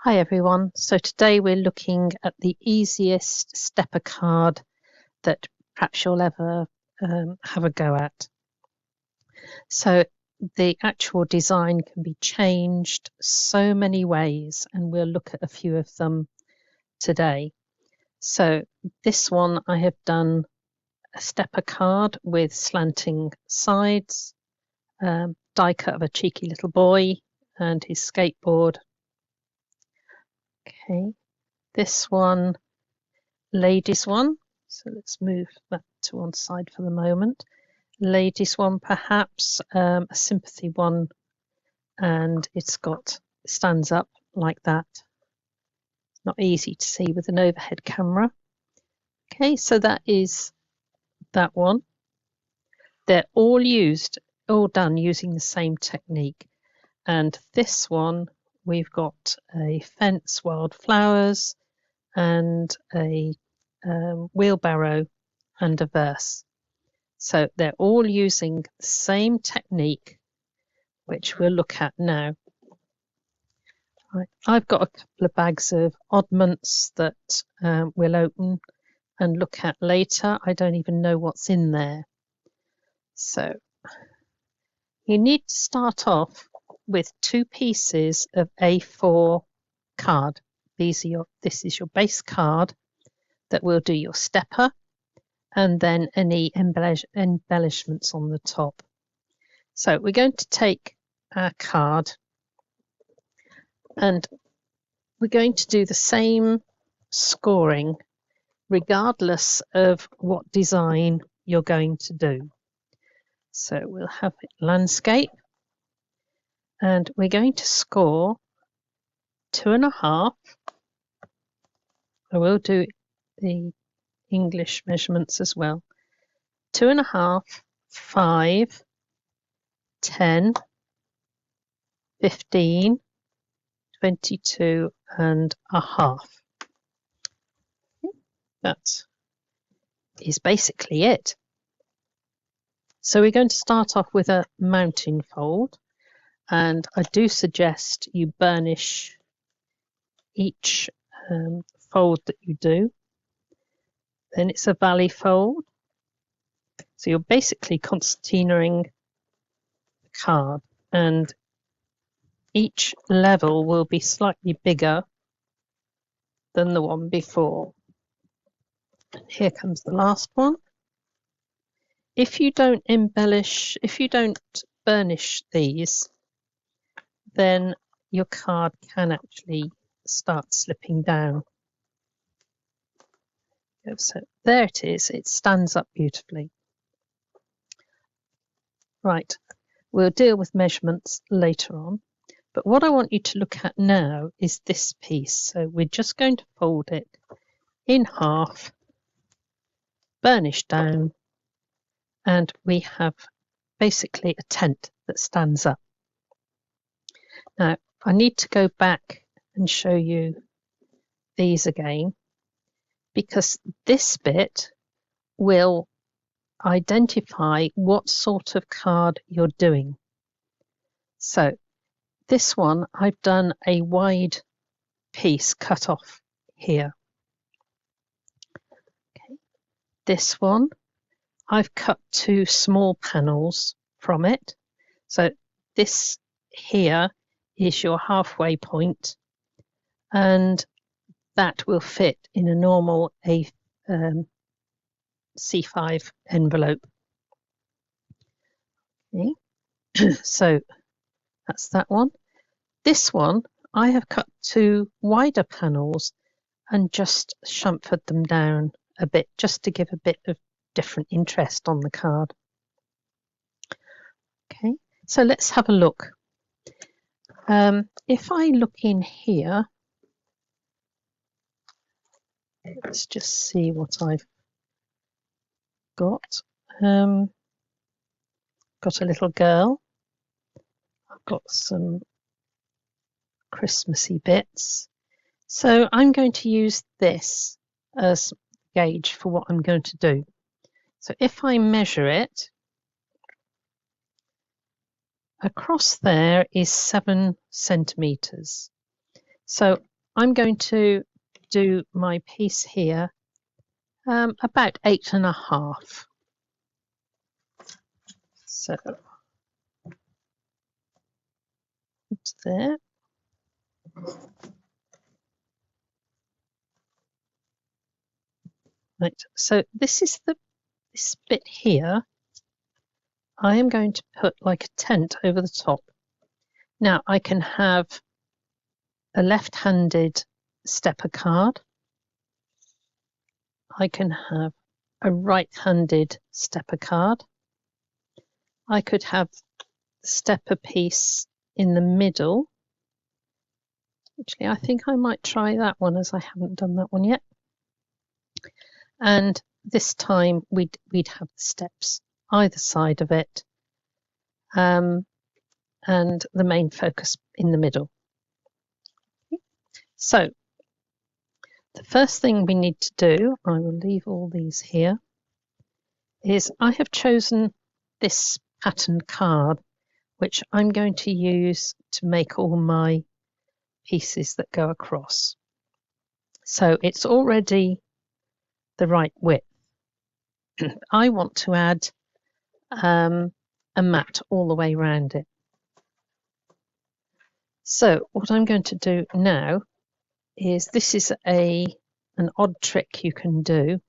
Hi everyone, so today we're looking at the easiest stepper card that perhaps you'll ever have a go at. So the actual design can be changed so many ways, and we'll look at a few of them today. So this one I have done a stepper card with slanting sides, die cut of a cheeky little boy and his skateboard. Okay, this one, ladies one, so let's move that to one side for the moment. Ladies one, perhaps a sympathy one, and it stands up like that. Not easy to see with an overhead camera. Okay, so that is that one. They're all done using the same technique. And this one, we've got a fence, wildflowers, and a wheelbarrow and a verse. So they're all using the same technique, which we'll look at now. Right. I've got a couple of bags of oddments that we'll open and look at later. I don't even know what's in there. So you need to start off with 2 pieces of A4 card. This is your base card that will do your stepper and then any embellishments on the top. So we're going to take our card and we're going to do the same scoring regardless of what design you're going to do. So we'll have it landscape, and we're going to score 2.5. I will do the English measurements as well. 2.5, 5, 10, 15, 22 and a half. That is basically it. So we're going to start off with a mounting fold, and I do suggest you burnish each fold that you do. Then it's a valley fold. So you're basically concertinaing the card, and each level will be slightly bigger than the one before. And here comes the last one. If you don't burnish these, then your card can actually start slipping down. So there it is, it stands up beautifully. Right, we'll deal with measurements later on, but what I want you to look at now is this piece. So we're just going to fold it in half, burnish down, and we have basically a tent that stands up. Now, I need to go back and show you these again, because this bit will identify what sort of card you're doing. So this one, I've done a wide piece cut off here. Okay. This one, I've cut 2 small panels from it. So this here is your halfway point, and that will fit in a normal C5 envelope. Okay. So that's that one. This one, I have cut 2 wider panels and just chamfered them down a bit, just to give a bit of different interest on the card. Okay, so let's have a look. If I look in here, let's just see what I've got. Got a little girl. I've got some Christmassy bits. So I'm going to use this as gauge for what I'm going to do. So if I measure it, across there is 7 centimeters. So I'm going to do my piece here about 8.5. So it's there. Right, so this is this bit here. I am going to put like a tent over the top. Now I can have a left-handed stepper card. I can have a right-handed stepper card. I could have the stepper piece in the middle. Actually, I think I might try that one, as I haven't done that one yet. And this time we'd have the steps either side of it, and the main focus in the middle. So the first thing we need to do, I will leave all these here, is I have chosen this pattern card, which I'm going to use to make all my pieces that go across. So it's already the right width. I want to add a mat all the way around it. So what I'm going to do now is, this is an odd trick you can do.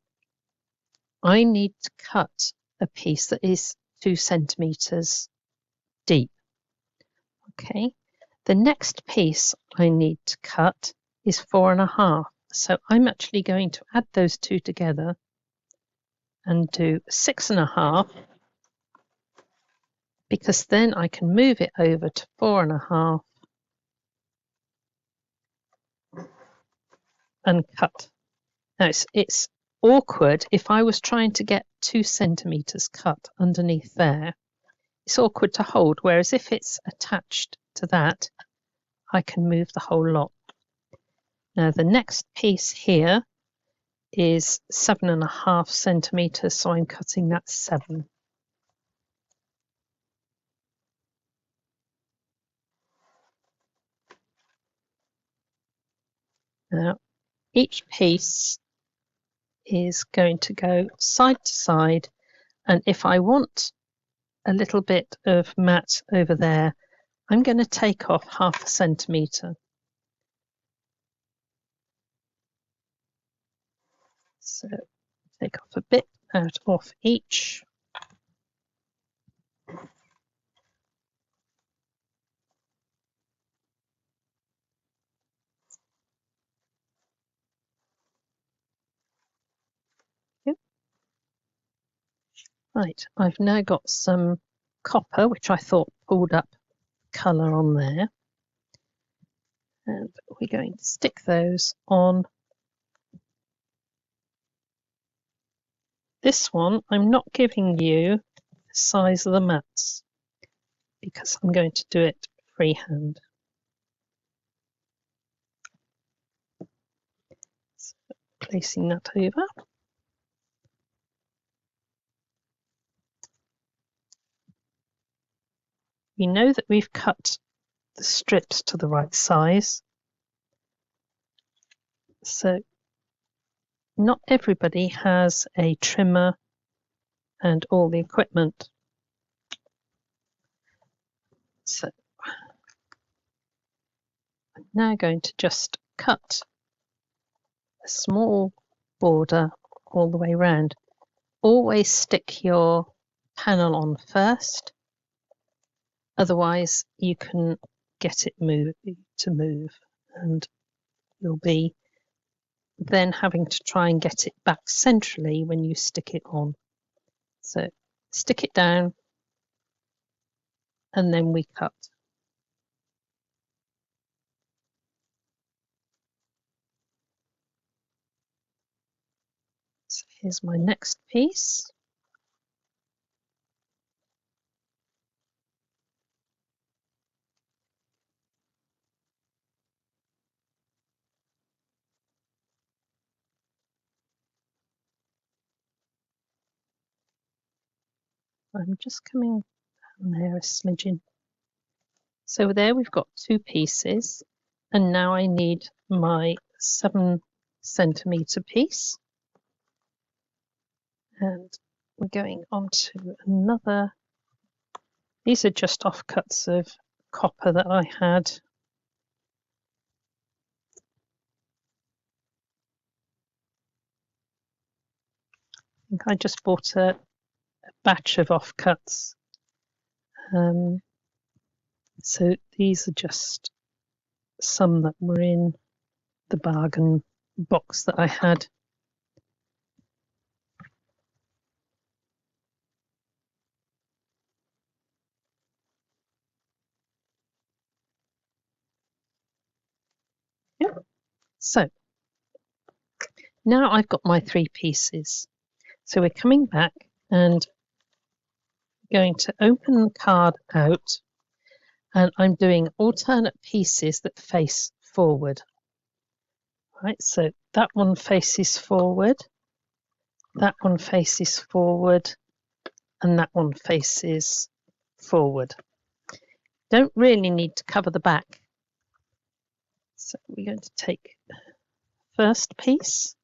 I need to cut a piece that is 2 centimeters deep. Okay, the next piece I need to cut is 4.5. So I'm actually going to add those two together and do 6.5, because then I can move it over to 4.5 and cut. Now it's awkward if I was trying to get 2 centimeters cut underneath there. It's awkward to hold, whereas if it's attached to that, I can move the whole lot. Now the next piece here is 7.5 centimeters, so I'm cutting that 7. Now each piece is going to go side to side, and if I want a little bit of mat over there, I'm going to take off 0.5 centimeter. So take off a bit out of each. Yep. Right, I've now got some copper, which I thought pulled up colour on there. And we're going to stick those on. This one, I'm not giving you the size of the mats because I'm going to do it freehand. So placing that over. You know that we've cut the strips to the right size. So not everybody has a trimmer and all the equipment. So I'm now going to just cut a small border all the way around. Always stick your panel on first, otherwise you can get it to move, and you'll be then having to try and get it back centrally when you stick it on. So stick it down and then we cut. So here's my next piece. I'm just coming down there a smidgen. So there we've got 2 pieces, And now I need my 7 centimetre piece, and we're going on to another. These are just offcuts of copper that I had. I think I just bought a batch of offcuts. So these are just some that were in the bargain box that I had. Yep. So now I've got my 3 pieces. So we're coming back and going to open the card out, and I'm doing alternate pieces that face forward. Right, so that one faces forward, that one faces forward, and that one faces forward. Don't really need to cover the back. So we're going to take the first piece.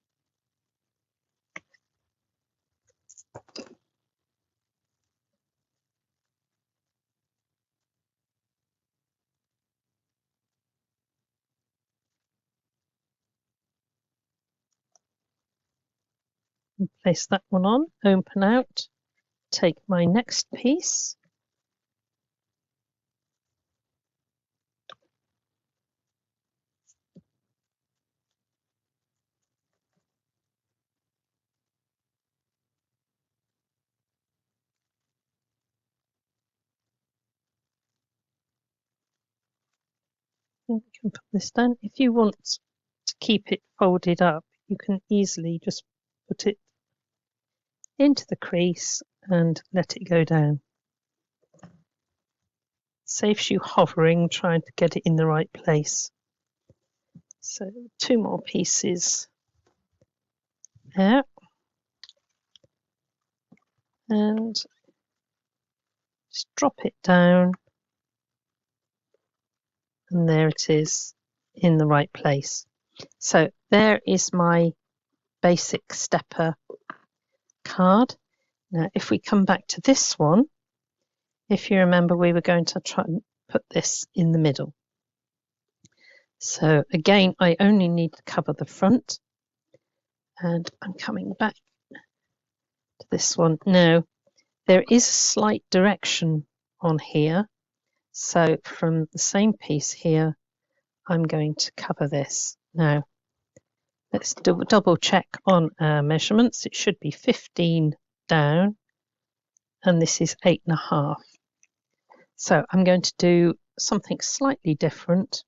And place that one on, open out, take my next piece. And we can put this down. If you want to keep it folded up, you can easily just put it into the crease and let it go down. Saves you hovering, trying to get it in the right place. So 2 more pieces there. And just drop it down. And there it is in the right place. So there is my basic stepper card. Now if we come back to this one, if you remember, we were going to try and put this in the middle. So again, I only need to cover the front, and I'm coming back to this one. Now there is a slight direction on here, so from the same piece here I'm going to cover this. Now let's double check on our measurements. It should be 15 down, and this is 8.5. So I'm going to do something slightly different.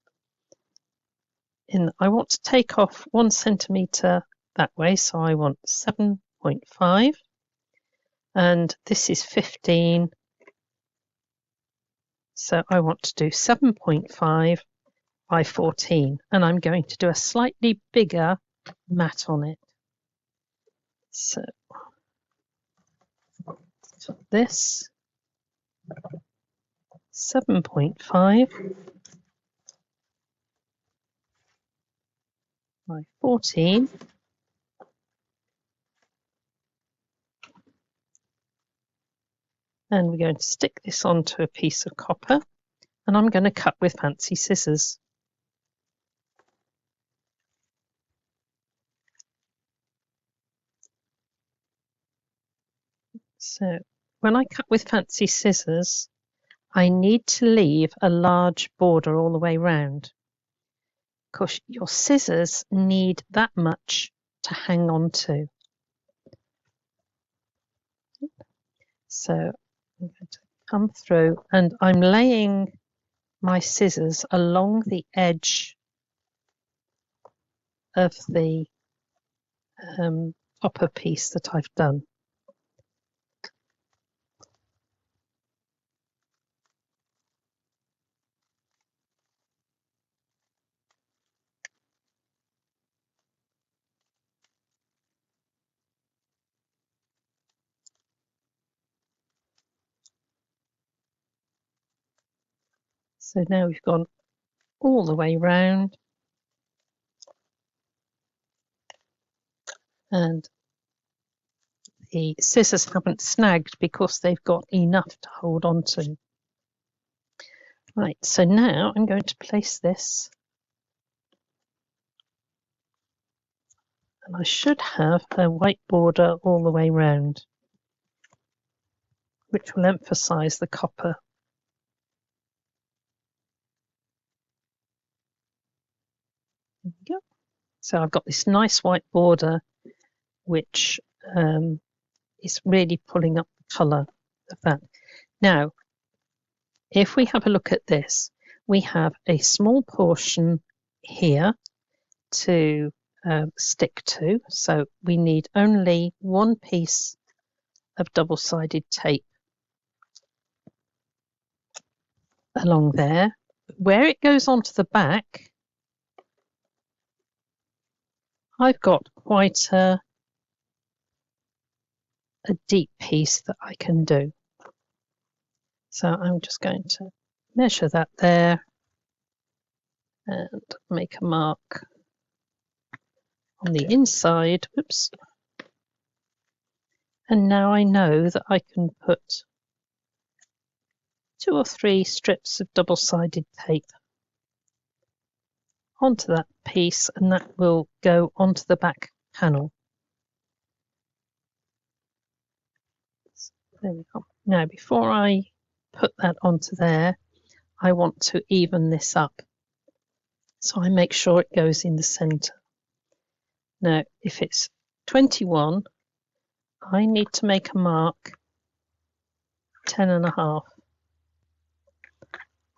I want to take off 1 centimetre that way, so I want 7.5, and this is 15, so I want to do 7.5 by 14, and I'm going to do a slightly bigger mat on it. So this 7.5 by 14, and we're going to stick this onto a piece of copper, and I'm going to cut with fancy scissors. So when I cut with fancy scissors, I need to leave a large border all the way round, because your scissors need that much to hang on to. So I'm going to come through, and I'm laying my scissors along the edge of the upper piece that I've done. So now we've gone all the way round, and the scissors haven't snagged because they've got enough to hold on to. Right, so now I'm going to place this, and I should have a white border all the way round, which will emphasize the copper. There we go. So I've got this nice white border, which is really pulling up the colour of that. Now, if we have a look at this, we have a small portion here to stick to. So we need only one piece of double-sided tape along there. Where it goes onto the back, I've got quite a deep piece that I can do. So I'm just going to measure that there and make a mark on the inside. Oops. And now I know that I can put 2 or 3 strips of double-sided tape onto that piece, and that will go onto the back panel. So there we go. Now, before I put that onto there, I want to even this up. So I make sure it goes in the centre. Now, if it's 21, I need to make a mark 10.5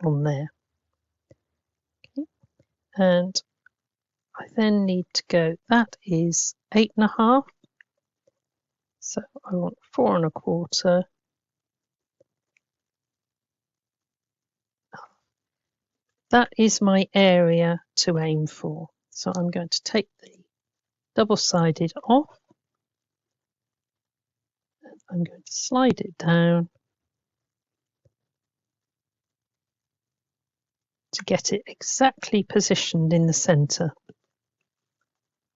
on there. Okay. And I then need to go, that is 8.5. So I want 4.25. That is my area to aim for. So I'm going to take the double-sided off. And I'm going to slide it down to get it exactly positioned in the centre.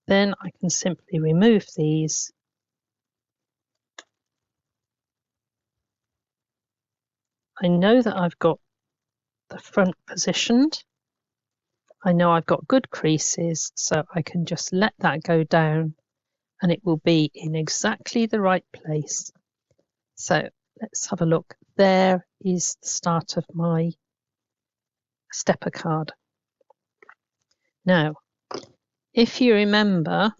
Then I can simply remove these I know that I've got the front positioned. I know I've got good creases, so I can just let that go down and it will be in exactly the right place. So let's have a look. There is the start of my stepper card. Now, if you remember,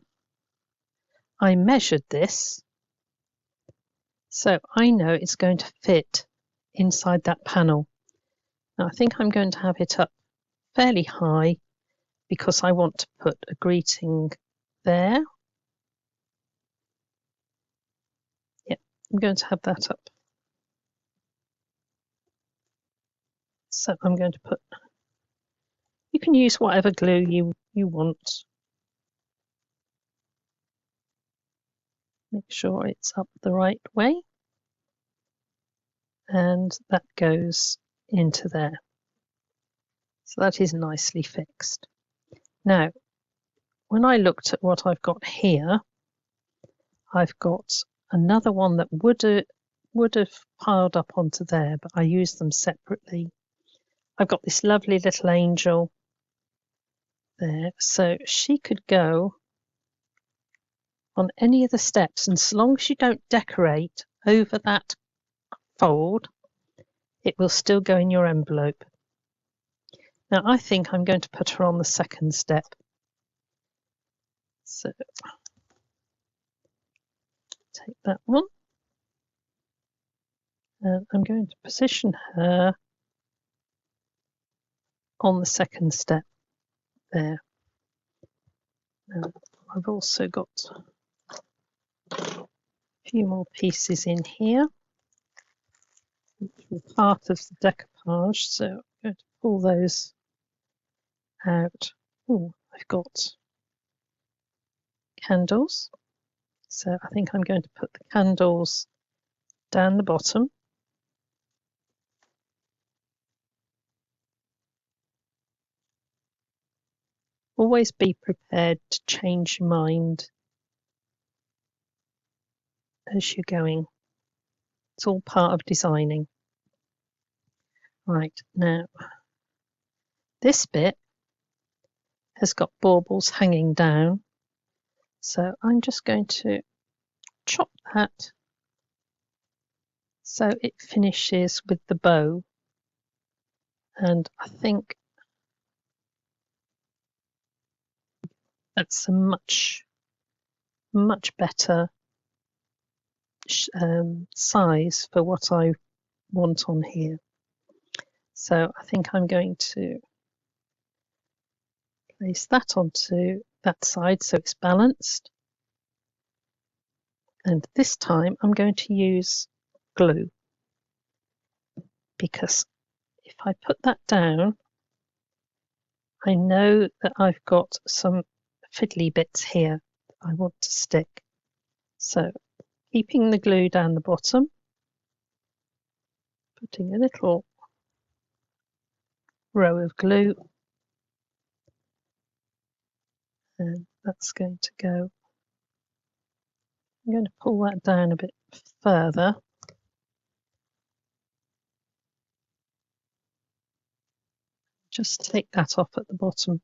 I measured this, so I know it's going to fit inside that panel. Now, I think I'm going to have it up fairly high because I want to put a greeting there. Yeah, I'm going to have that up. So I'm going to put, you can use whatever glue you want. Make sure it's up the right way. And that goes into there. So that is nicely fixed. Now, when I looked at what I've got here, I've got another one that would have piled up onto there, but I used them separately. I've got this lovely little angel there, so she could go on any of the steps, and so long as you don't decorate over that fold, it will still go in your envelope. Now I think I'm going to put her on the second step. So take that one, and I'm going to position her on the second step there. Now, I've also got a few more pieces in here, which were part of the decoupage, so I'm going to pull those out. Oh, I've got candles, so I think I'm going to put the candles down the bottom. always be prepared to change your mind as you're going. It's all part of designing. Right, now this bit has got baubles hanging down, so I'm just going to chop that so it finishes with the bow, and I think that's a much better size for what I want on here. So I think I'm going to place that onto that side so it's balanced, and this time I'm going to use glue, because if I put that down, I know that I've got some fiddly bits here I want to stick. So keeping the glue down the bottom, putting a little row of glue, and that's going to go. I'm going to pull that down a bit further. Just take that off at the bottom.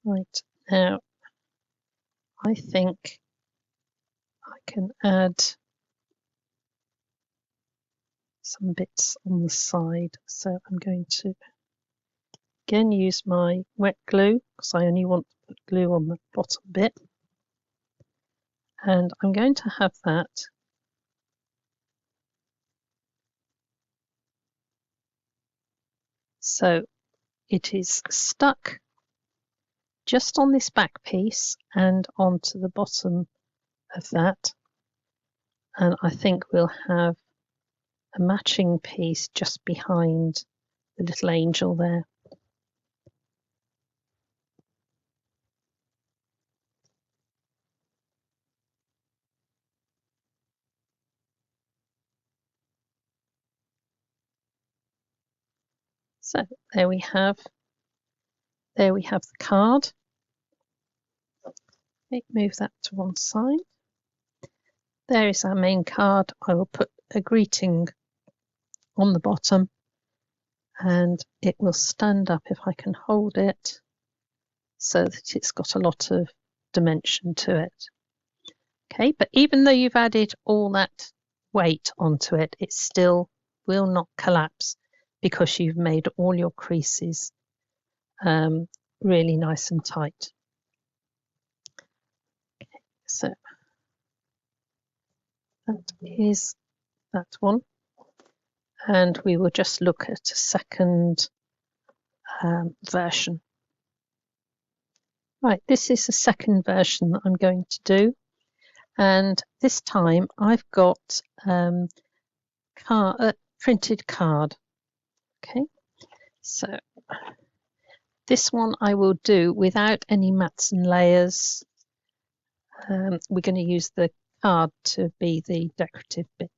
Right, now I think I can add some bits on the side. So I'm going to again use my wet glue, because I only want to put glue on the bottom bit. And I'm going to have that so it is stuck just on this back piece and onto the bottom of that. And I think we'll have a matching piece just behind the little angel there. So there we have the card. Move that to one side. There is our main card. I will put a greeting on the bottom, and it will stand up if I can hold it so that it's got a lot of dimension to it. Okay, but even though you've added all that weight onto it, it still will not collapse because you've made all your creases really nice and tight. Okay, so that is that one, and we will just look at a second version. Right, this is the second version that I'm going to do, and this time I've got printed card. Okay, so this one I will do without any mats and layers. We're going to use the card to be the decorative bit.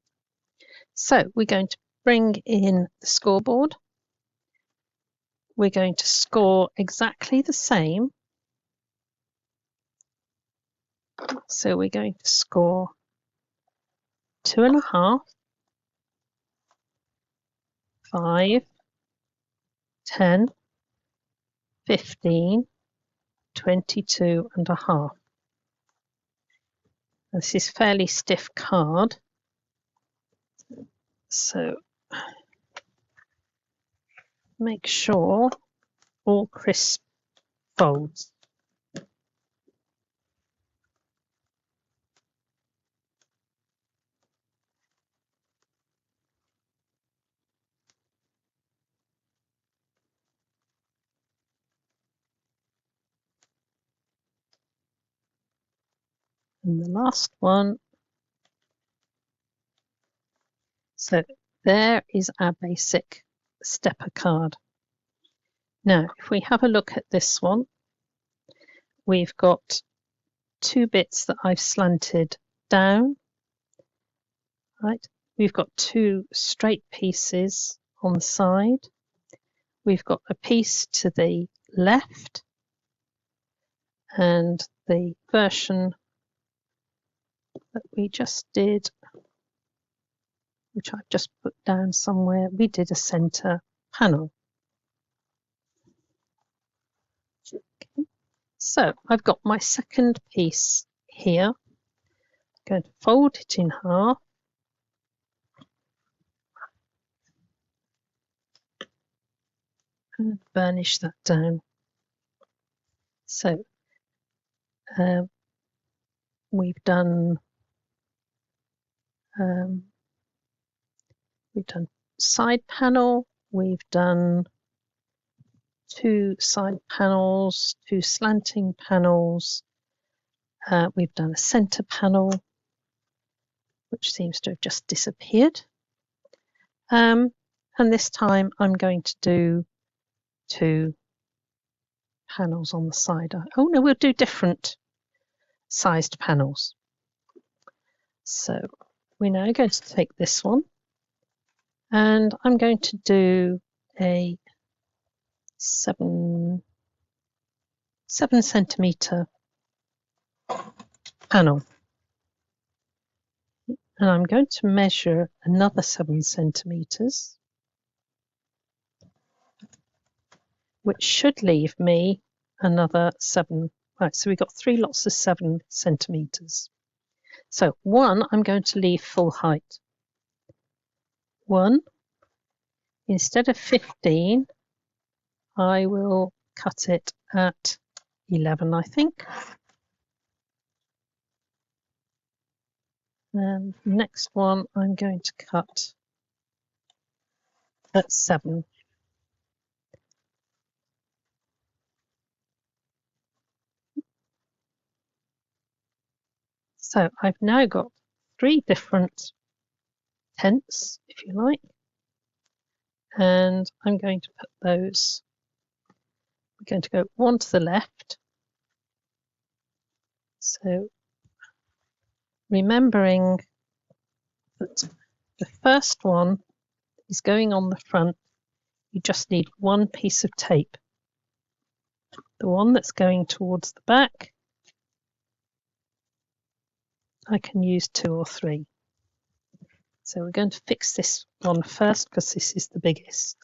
So we're going to bring in the scoreboard. We're going to score exactly the same. So we're going to score 2.5, 5, 10, 15, 22.5. This is fairly stiff card, so make sure all crisp folds. And the last one. So there is our basic stepper card. Now, if we have a look at this one, we've got two bits that I've slanted down. Right, we've got two straight pieces on the side. We've got a piece to the left, and the version that we just did, which I've just put down somewhere, we did a center panel. Okay. So I've got my second piece here. I'm going to fold it in half. And burnish that down. So we've done side panel, we've done two side panels, two slanting panels, we've done a center panel, which seems to have just disappeared. And this time I'm going to do two panels on the side. Oh no, we'll do different sized panels. So we're now going to take this one, and I'm going to do a 7 centimeter panel, and I'm going to measure another 7 centimeters, which should leave me another 7. Right, so we've got 3 lots of 7 centimeters. So one I'm going to leave full height. One, instead of 15, I will cut it at 11, I think. And next one I'm going to cut at 7. So I've now got 3 different tents, if you like, and I'm going to put those. I'm going to go one to the left. So remembering that the first one is going on the front, you just need one piece of tape. The one that's going towards the back, I can use 2 or 3. So we're going to fix this one first because this is the biggest.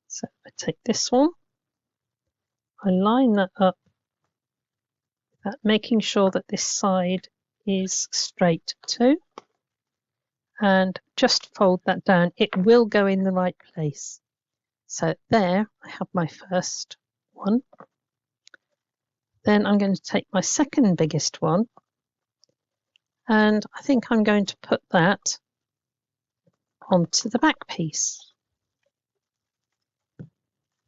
So I take this one, I line that up, making sure that this side is straight too, and just fold that down. It will go in the right place. So there I have my first one. Then I'm going to take my second biggest one, and I think I'm going to put that onto the back piece.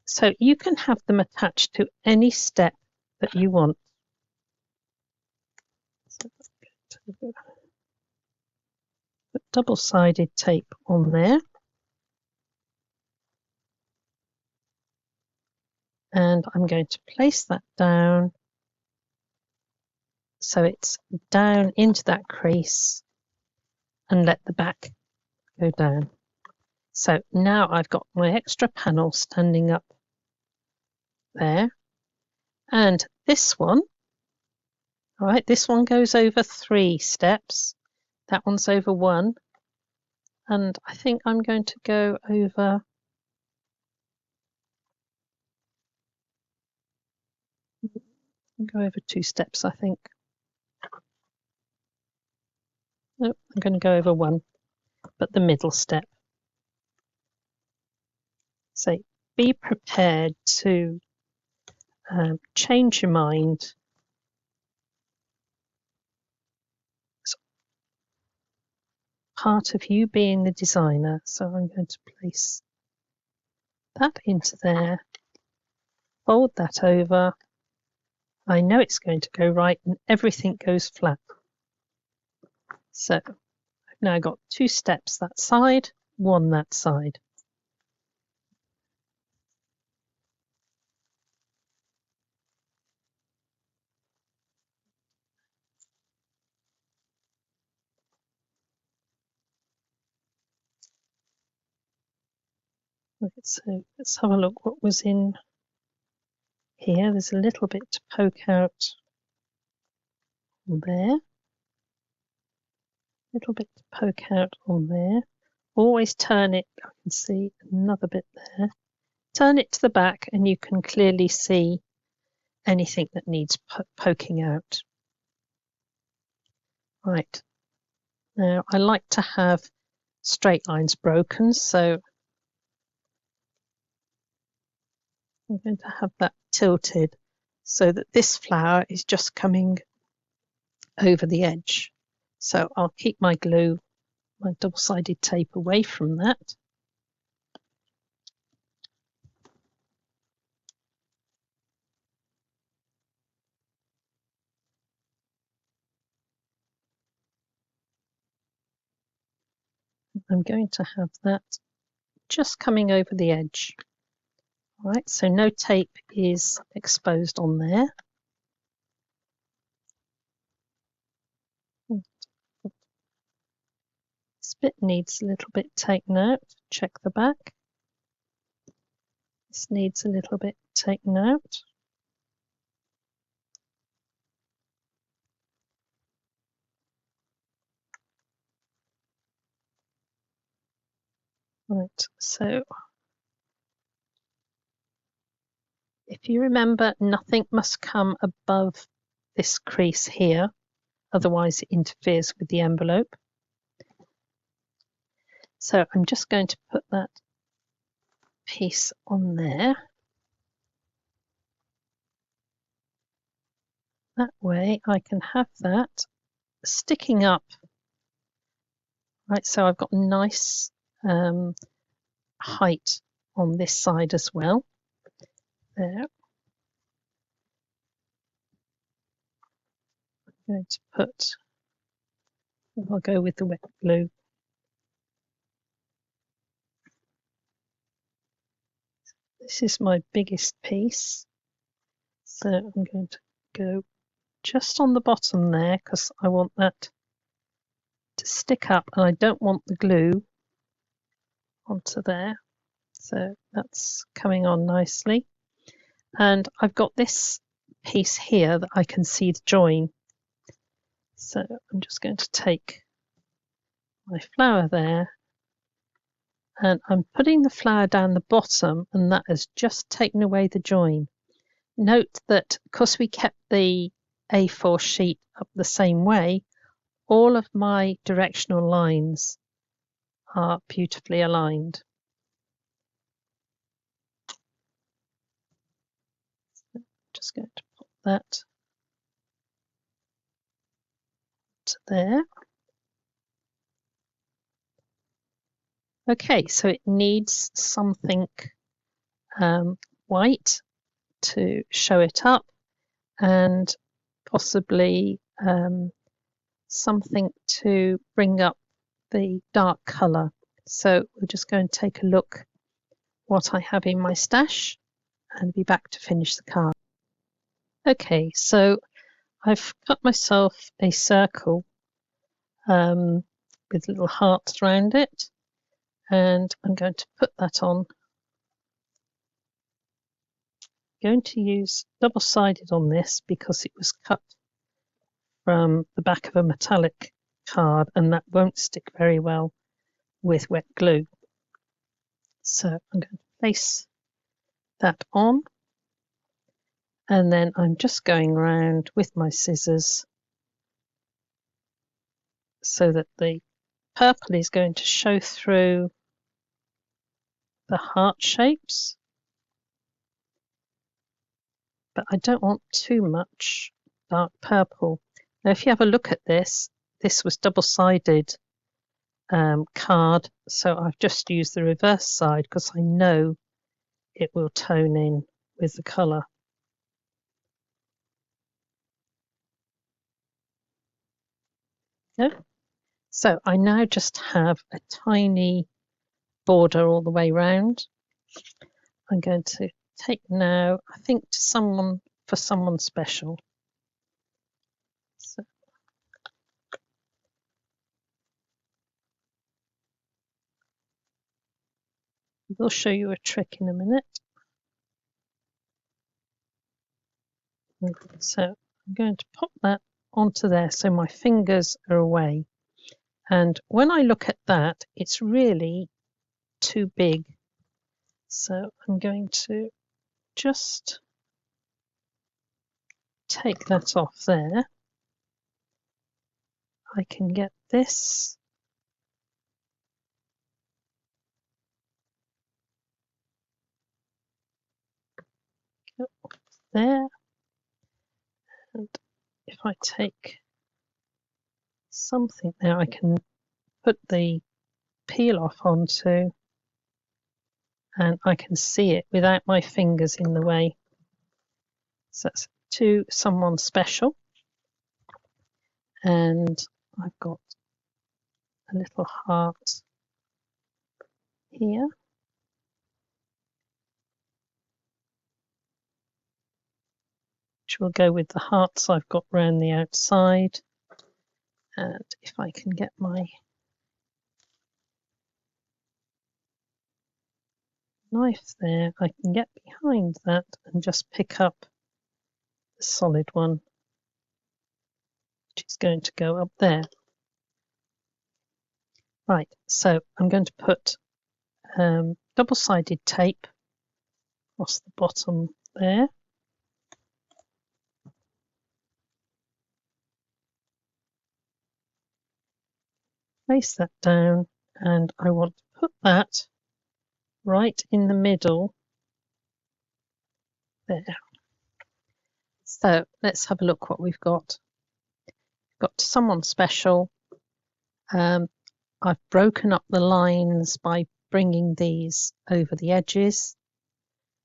So you can have them attached to any step that you want. So put double-sided tape on there. And I'm going to place that down so it's down into that crease and let the back go down. So now I've got my extra panel standing up there. And this one, all right, this one goes over 3 steps. That one's over 1. And I think I'm going to go over over 2 steps, I think. No, I'm going to go over 1, but the middle step. So be prepared to change your mind. It's part of you being the designer. So I'm going to place that into there, fold that over. I know it's going to go right and everything goes flat. So I've now got 2 steps that side, 1 that side. Right, so let's have a look what was in here. There's a little bit to poke out on there. A little bit to poke out on there. Always turn it. I can see another bit there. Turn it to the back and you can clearly see anything that needs poking out. Right, now I like to have straight lines broken, so I'm going to have that tilted so that this flower is just coming over the edge. So I'll keep my glue, my double-sided tape away from that. I'm going to have that just coming over the edge. All right, so no tape is exposed on there. This bit needs a little bit taken out. Check the back. This needs a little bit taken out. Right, so if you remember, nothing must come above this crease here, otherwise it interferes with the envelope. So I'm just going to put that piece on there. That way I can have that sticking up. Right, so I've got a nice height on this side as well. There. I'm going to put, I'll go with the wet glue. This is my biggest piece. So I'm going to go just on the bottom there because I want that to stick up and I don't want the glue onto there. So that's coming on nicely. And I've got this piece here that I can see the join. So I'm just going to take my flower there and I'm putting the flower down the bottom and that has just taken away the join. Note that because we kept the A4 sheet up the same way, all of my directional lines are beautifully aligned. So just going to put that to there. Okay, so it needs something white to show it up and possibly something to bring up the dark colour. So we're just going to take a look what I have in my stash and be back to finish the card. Okay, so I've cut myself a circle with little hearts around it and I'm going to put that on. I'm going to use double-sided on this because it was cut from the back of a metallic card and that won't stick very well with wet glue. So I'm going to place that on and then I'm just going around with my scissors so that the purple is going to show through the heart shapes, but I don't want too much dark purple. Now if you have a look at this, this was double-sided card, so I've just used the reverse side because I know it will tone in with the colour. Yeah. So I now just have a tiny border all the way round. I'm going to take now, I think, to someone, for someone special. So will show you a trick in a minute. So I'm going to pop that onto there so my fingers are away. And when I look at that, it's really too big. So I'm going to just take that off there. I can get this there. And if I take something there, I can put the peel off onto, and I can see it without my fingers in the way. So that's to someone special. And I've got a little heart here. Which will go with the hearts I've got round the outside. And if I can get my knife there, I can get behind that and just pick up the solid one, which is going to go up there. Right, so I'm going to put double-sided tape across the bottom there. Place that down, and I want to put that right in the middle there. So let's have a look what we've got. We've got someone special. I've broken up the lines by bringing these over the edges,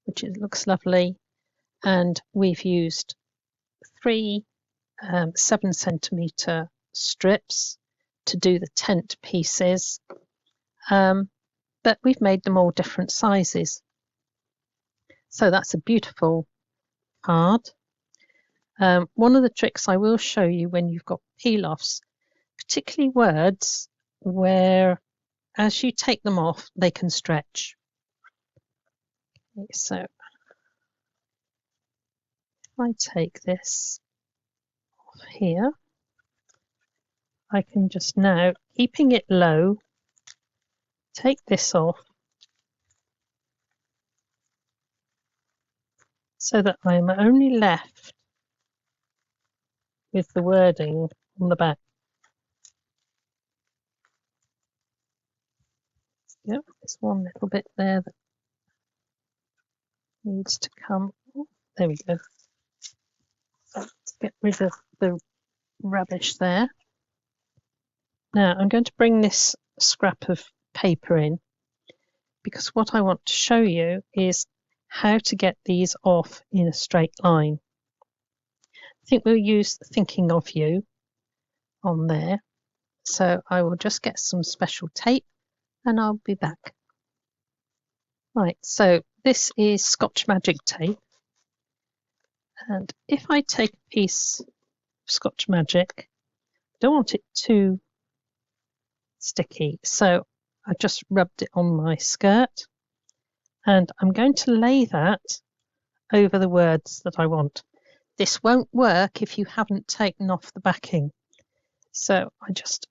which looks lovely. And we've used 3 7cm strips to do the tent pieces, but we've made them all different sizes. So that's a beautiful card. One of the tricks I will show you when you've got peel-offs, particularly words where as you take them off they can stretch. Okay, so if I take this off here, I can just now, keeping it low, take this off so that I'm only left with the wording on the back. Yep, there's one little bit there that needs to come. Oh, there we go. Let's get rid of the rubbish there. Now I'm going to bring this scrap of paper in, because what I want to show you is how to get these off in a straight line. I think we'll use Thinking of You on there. So I will just get some special tape and I'll be back. Right, so this is Scotch Magic tape. And if I take a piece of Scotch Magic, I don't want it too sticky, so I just rubbed it on my skirt, and I'm going to lay that over the words that I want. This won't work if you haven't taken off the backing, so I just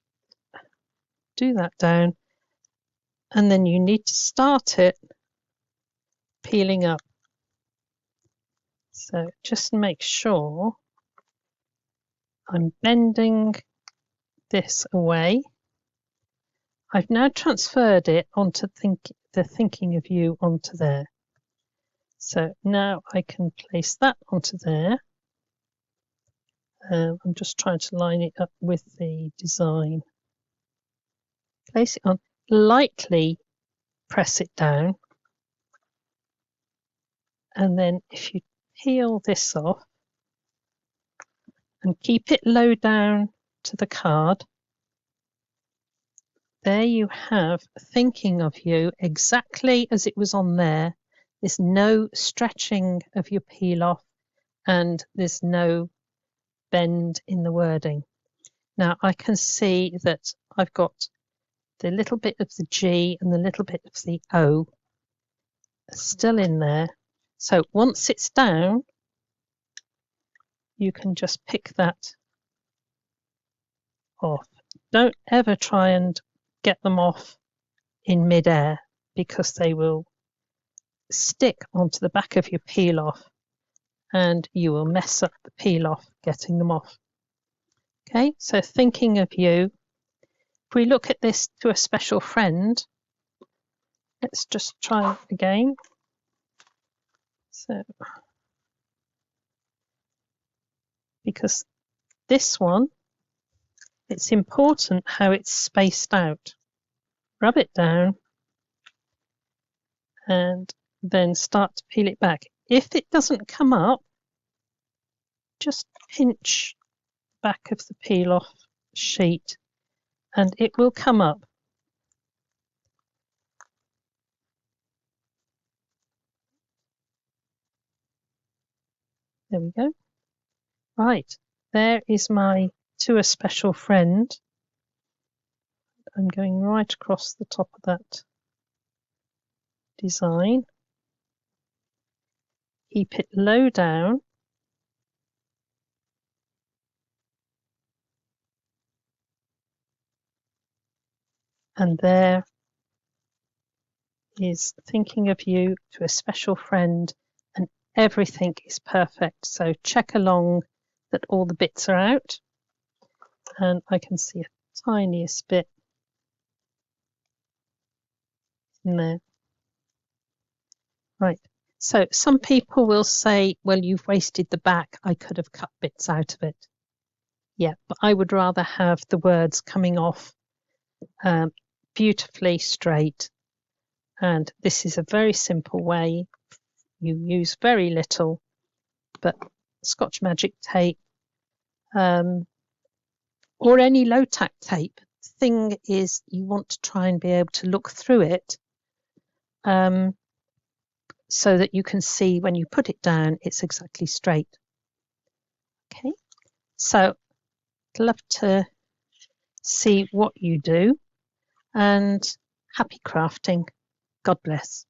do that down, and then you need to start it peeling up. So just make sure I'm bending this away. I've now transferred it onto the Thinking of You onto there. So now I can place that onto there. I'm just trying to line it up with the design. Place it on, lightly press it down, and then if you peel this off and keep it low down to the card, there you have Thinking of You exactly as it was on there. There's no stretching of your peel off and there's no bend in the wording. Now I can see that I've got the little bit of the G and the little bit of the O still in there. So once it's down, you can just pick that off. Don't ever try and get them off in midair, because they will stick onto the back of your peel off and you will mess up the peel off getting them off. Okay, so thinking of you, if we look at this to a special friend, let's just try again. So, because this one, it's important how it's spaced out. Rub it down and then start to peel it back. If it doesn't come up, just pinch the back of the peel off sheet and it will come up. There we go. Right, there is my to a special friend. I'm going right across the top of that design. Keep it low down. And there is thinking of you to a special friend, and everything is perfect. So check along that all the bits are out, and I can see a tiniest bit in there. Right, so some people will say, well, you've wasted the back, I could have cut bits out of it. Yeah, but I would rather have the words coming off beautifully straight, and this is a very simple way. You use very little, but Scotch Magic tape or any low tack tape. The thing is, you want to try and be able to look through it so that you can see when you put it down, it's exactly straight. Okay, so I'd love to see what you do, and happy crafting. God bless.